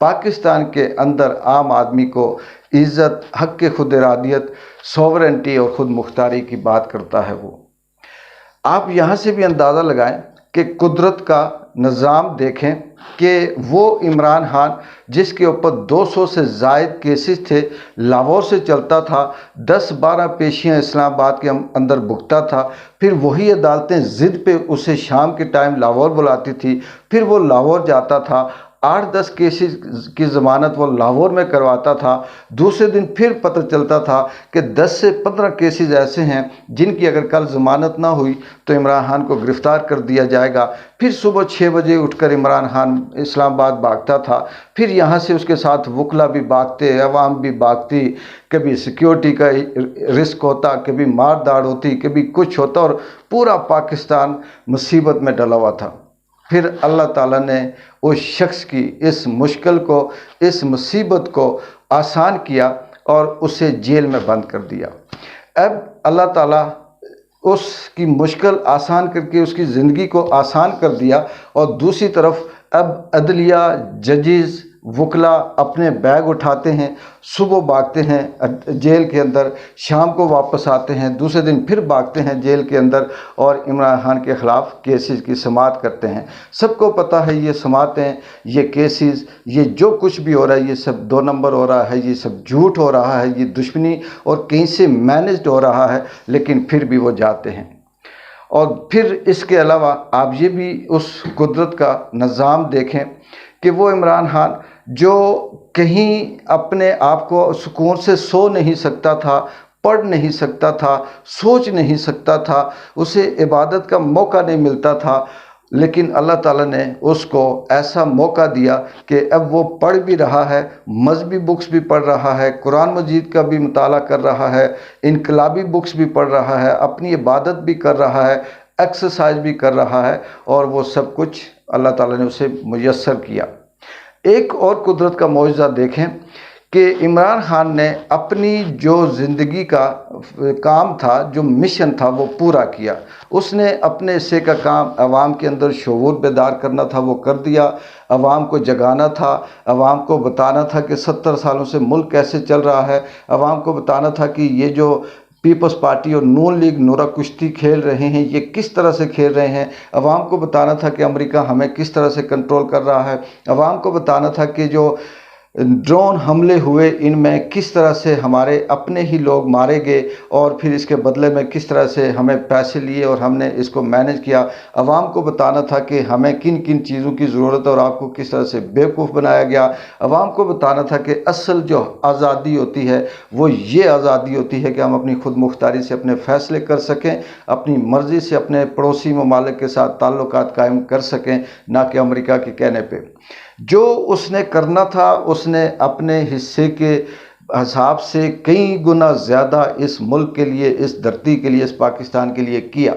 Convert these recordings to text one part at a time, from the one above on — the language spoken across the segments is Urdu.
پاکستان کے اندر عام آدمی کو عزت، حق کے خود ارادیت، سوورنٹی اور خود مختاری کی بات کرتا ہے وہ۔ آپ یہاں سے بھی اندازہ لگائیں کہ قدرت کا نظام دیکھیں کہ وہ عمران خان جس کے اوپر 200 سے زائد کیسز تھے، لاہور سے چلتا تھا، 10-12 پیشیاں اسلام آباد کے اندر بھگتا تھا، پھر وہی عدالتیں ضد پہ اسے شام کے ٹائم لاہور بلاتی تھی، پھر وہ لاہور جاتا تھا، 8-10 کیسز کی ضمانت وہ لاہور میں کرواتا تھا، دوسرے دن پھر پتہ چلتا تھا کہ 10 سے 15 کیسز ایسے ہیں جن کی اگر کل ضمانت نہ ہوئی تو عمران خان کو گرفتار کر دیا جائے گا۔ پھر صبح 6 بجے اٹھ کر عمران خان اسلام آباد بھاگتا تھا، پھر یہاں سے اس کے ساتھ وکلا بھی بھاگتے، عوام بھی بھاگتی، کبھی سیکیورٹی کا رسک ہوتا، کبھی مار داڑ ہوتی، کبھی کچھ ہوتا، اور پورا پاکستان مصیبت میں ڈلا ہوا تھا۔ پھر اللہ تعالیٰ نے اس شخص کی اس مشکل کو، اس مصیبت کو آسان کیا اور اسے جیل میں بند کر دیا۔ اب اللہ تعالیٰ اس کی مشکل آسان کر کے اس کی زندگی کو آسان کر دیا، اور دوسری طرف اب عدلیہ، ججز، وکلا اپنے بیگ اٹھاتے ہیں، صبح بھاگتے ہیں جیل کے اندر، شام کو واپس آتے ہیں، دوسرے دن پھر بھاگتے ہیں جیل کے اندر اور عمران خان کے خلاف کیسز کی سماعت کرتے ہیں۔ سب کو پتہ ہے یہ سماعتیں، یہ کیسز، یہ جو کچھ بھی ہو رہا ہے یہ سب 2 نمبر ہو رہا ہے، یہ سب جھوٹ ہو رہا ہے، یہ دشمنی اور کہیں سے مینجڈ ہو رہا ہے، لیکن پھر بھی وہ جاتے ہیں۔ اور پھر اس کے علاوہ آپ یہ بھی اس قدرت کا نظام دیکھیں کہ وہ عمران خان جو کہیں اپنے آپ کو سکون سے سو نہیں سکتا تھا، پڑھ نہیں سکتا تھا، سوچ نہیں سکتا تھا، اسے عبادت کا موقع نہیں ملتا تھا، لیکن اللہ تعالیٰ نے اس کو ایسا موقع دیا کہ اب وہ پڑھ بھی رہا ہے، مذہبی بکس بھی پڑھ رہا ہے، قرآن مجید کا بھی مطالعہ کر رہا ہے، انقلابی بکس بھی پڑھ رہا ہے، اپنی عبادت بھی کر رہا ہے، ایکسرسائز بھی کر رہا ہے، اور وہ سب کچھ اللہ تعالیٰ نے اسے میسر کیا۔ ایک اور قدرت کا معجزہ دیکھیں کہ عمران خان نے اپنی جو زندگی کا کام تھا، جو مشن تھا، وہ پورا کیا۔ اس نے اپنے حصے کا کام عوام کے اندر شعور بیدار کرنا تھا، وہ کر دیا۔ عوام کو جگانا تھا، عوام کو بتانا تھا کہ 70 سالوں سے ملک کیسے چل رہا ہے، عوام کو بتانا تھا کہ یہ جو پیپلز پارٹی اور نون لیگ نورہ کشتی کھیل رہے ہیں یہ کس طرح سے کھیل رہے ہیں، عوام کو بتانا تھا کہ امریکہ ہمیں کس طرح سے کنٹرول کر رہا ہے، عوام کو بتانا تھا کہ جو ڈرون حملے ہوئے ان میں کس طرح سے ہمارے اپنے ہی لوگ مارے گئے، اور پھر اس کے بدلے میں کس طرح سے ہمیں پیسے لیے اور ہم نے اس کو مینج کیا۔ عوام کو بتانا تھا کہ ہمیں کن کن چیزوں کی ضرورت ہے اور آپ کو کس طرح سے بیوقوف بنایا گیا۔ عوام کو بتانا تھا کہ اصل جو آزادی ہوتی ہے وہ یہ آزادی ہوتی ہے کہ ہم اپنی خود مختاری سے اپنے فیصلے کر سکیں، اپنی مرضی سے اپنے پڑوسی ممالک کے ساتھ تعلقات قائم کر سکیں، نہ کہ امریکہ کے کہنے پہ۔ جو اس نے کرنا تھا اس نے اپنے حصے کے حساب سے کئی گنا زیادہ اس ملک کے لیے، اس دھرتی کے لیے، اس پاکستان کے لیے کیا۔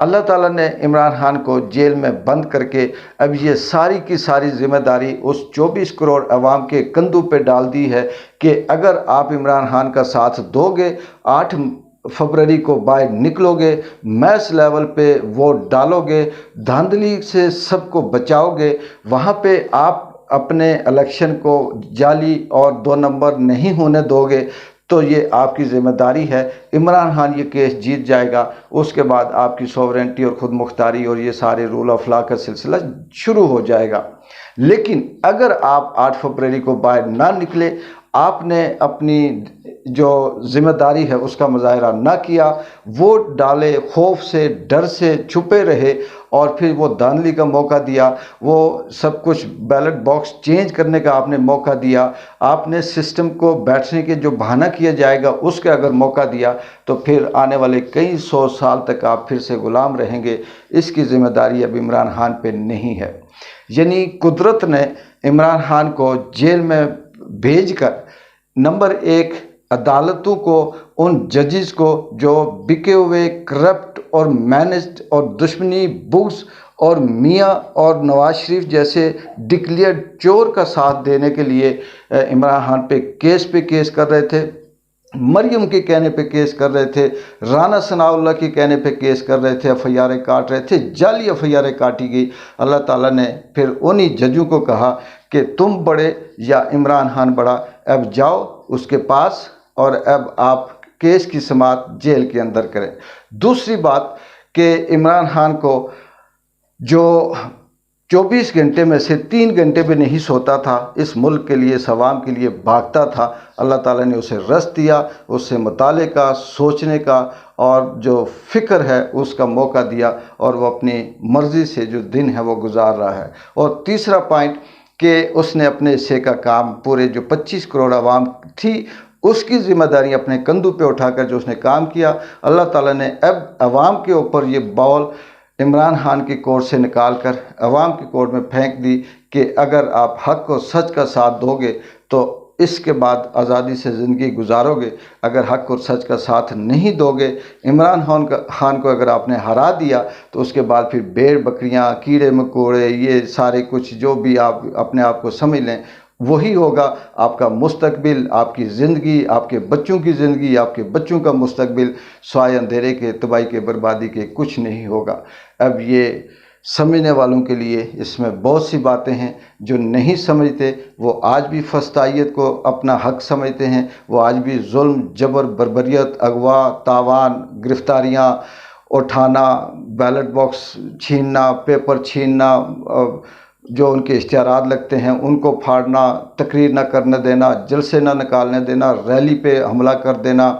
اللہ تعالیٰ نے عمران خان کو جیل میں بند کر کے اب یہ ساری کی ساری ذمہ داری اس 24 کروڑ عوام کے کندھوں پہ ڈال دی ہے کہ اگر آپ عمران خان کا ساتھ دو گے، 8 فروری کو باہر نکلو گے، میس لیول پہ ووٹ ڈالو گے، دھاندلی سے سب کو بچاؤ گے، وہاں پہ آپ اپنے الیکشن کو جعلی اور 2 نمبر نہیں ہونے دو گے، تو یہ آپ کی ذمہ داری ہے۔ عمران خان یہ کیس جیت جائے گا، اس کے بعد آپ کی سوورنٹی اور خود مختاری اور یہ سارے رول آف لا کا سلسلہ شروع ہو جائے گا۔ لیکن اگر آپ 8 فروری کو باہر نہ نکلے، آپ نے اپنی جو ذمہ داری ہے اس کا مظاہرہ نہ کیا، ووٹ ڈالے، خوف سے، ڈر سے چھپے رہے، اور پھر وہ دھاندلی کا موقع دیا، وہ سب کچھ بیلٹ باکس چینج کرنے کا آپ نے موقع دیا، آپ نے سسٹم کو بیٹھنے کے جو بہانہ کیا جائے گا اس کا اگر موقع دیا، تو پھر آنے والے کئی 100 سال تک آپ پھر سے غلام رہیں گے۔ اس کی ذمہ داری اب عمران خان پہ نہیں ہے۔ یعنی قدرت نے عمران خان کو جیل میں بھیج کر نمبر 1 عدالتوں کو، ان ججز کو جو بکے ہوئے، کرپٹ اور مینجڈ اور دشمنی، بغض اور میاں اور نواز شریف جیسے ڈکلیئرڈ چور کا ساتھ دینے کے لیے عمران خان پہ کیس کر رہے تھے، مریم کے کہنے پہ کیس کر رہے تھے، رانا ثناء اللہ کے کہنے پہ کیس کر رہے تھے، ایف آئی آریں کاٹ رہے تھے، جعلی ایف آئی آریں کاٹی گئی۔ اللہ تعالیٰ نے پھر انہی ججوں کو کہا کہ تم بڑے یا عمران خان بڑا، اب جاؤ اس کے پاس اور اب آپ کیس کی سماعت جیل کے اندر کریں۔ دوسری بات کہ عمران خان کو جو 24 گھنٹے میں سے 3 گھنٹے بھی نہیں سوتا تھا، اس ملک کے لیے، اس عوام کے لیے بھاگتا تھا، اللہ تعالیٰ نے اسے رزق دیا، اسے مطالعے کا، سوچنے کا اور جو فکر ہے اس کا موقع دیا، اور وہ اپنی مرضی سے جو دن ہے وہ گزار رہا ہے۔ اور تیسرا پوائنٹ کہ اس نے اپنے حصے کا کام، پورے جو 25 کروڑ عوام تھی اس کی ذمہ داری اپنے کندھوں پہ اٹھا کر جو اس نے کام کیا، اللہ تعالیٰ نے اب عوام کے اوپر یہ بال عمران خان کی کورٹ سے نکال کر عوام کی کورٹ میں پھینک دی کہ اگر آپ حق و سچ کا ساتھ دو گے تو اس کے بعد آزادی سے زندگی گزارو گے، اگر حق اور سچ کا ساتھ نہیں دو گے، عمران خان کو اگر آپ نے ہرا دیا تو اس کے بعد پھر بھیڑ بکریاں، کیڑے مکوڑے، یہ سارے کچھ جو بھی آپ اپنے آپ کو سمجھ لیں وہی ہوگا آپ کا مستقبل، آپ کی زندگی، آپ کے بچوں کی زندگی، آپ کے بچوں کا مستقبل سوائے اندھیرے کے، تباہی کے، بربادی کے کچھ نہیں ہوگا۔ اب یہ سمجھنے والوں کے لیے اس میں بہت سی باتیں ہیں، جو نہیں سمجھتے وہ آج بھی فسطائیت کو اپنا حق سمجھتے ہیں، وہ آج بھی ظلم، جبر، بربریت، اغوا، تاوان، گرفتاریاں اٹھانا، بیلٹ باکس چھیننا، پیپر چھیننا، جو ان کے اشتہارات لگتے ہیں ان کو پھاڑنا، تقریر نہ کرنے دینا، جلسے نہ نکالنے دینا، ریلی پہ حملہ کر دینا،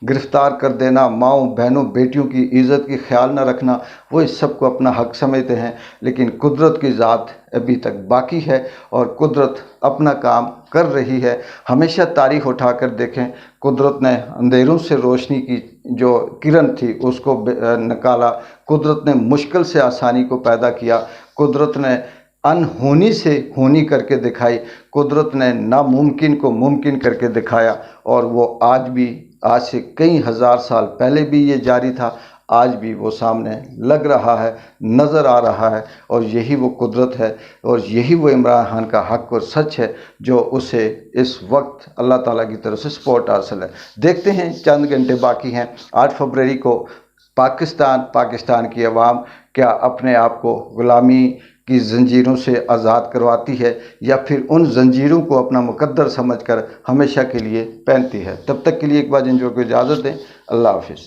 گرفتار کر دینا، ماؤں بہنوں بیٹیوں کی عزت کی خیال نہ رکھنا، وہ اس سب کو اپنا حق سمجھتے ہیں۔ لیکن قدرت کی ذات ابھی تک باقی ہے اور قدرت اپنا کام کر رہی ہے۔ ہمیشہ تاریخ اٹھا کر دیکھیں، قدرت نے اندھیروں سے روشنی کی جو کرن تھی اس کو نکالا، قدرت نے مشکل سے آسانی کو پیدا کیا، قدرت نے انہونی سے ہونی کر کے دکھائی، قدرت نے ناممکن کو ممکن کر کے دکھایا، اور وہ آج بھی، آج سے کئی ہزار سال پہلے بھی یہ جاری تھا، آج بھی وہ سامنے لگ رہا ہے، نظر آ رہا ہے، اور یہی وہ قدرت ہے، اور یہی وہ عمران خان کا حق اور سچ ہے جو اسے اس وقت اللہ تعالیٰ کی طرف سے سپورٹ حاصل ہے۔ دیکھتے ہیں، چند گھنٹے باقی ہیں، 8 فروری کو پاکستان کی عوام کیا اپنے آپ کو غلامی کی زنجیروں سے آزاد کرواتی ہے یا پھر ان زنجیروں کو اپنا مقدر سمجھ کر ہمیشہ کے لیے پہنتی ہے۔ تب تک کے لیے ایک بار جن کو اجازت دیں، اللہ حافظ۔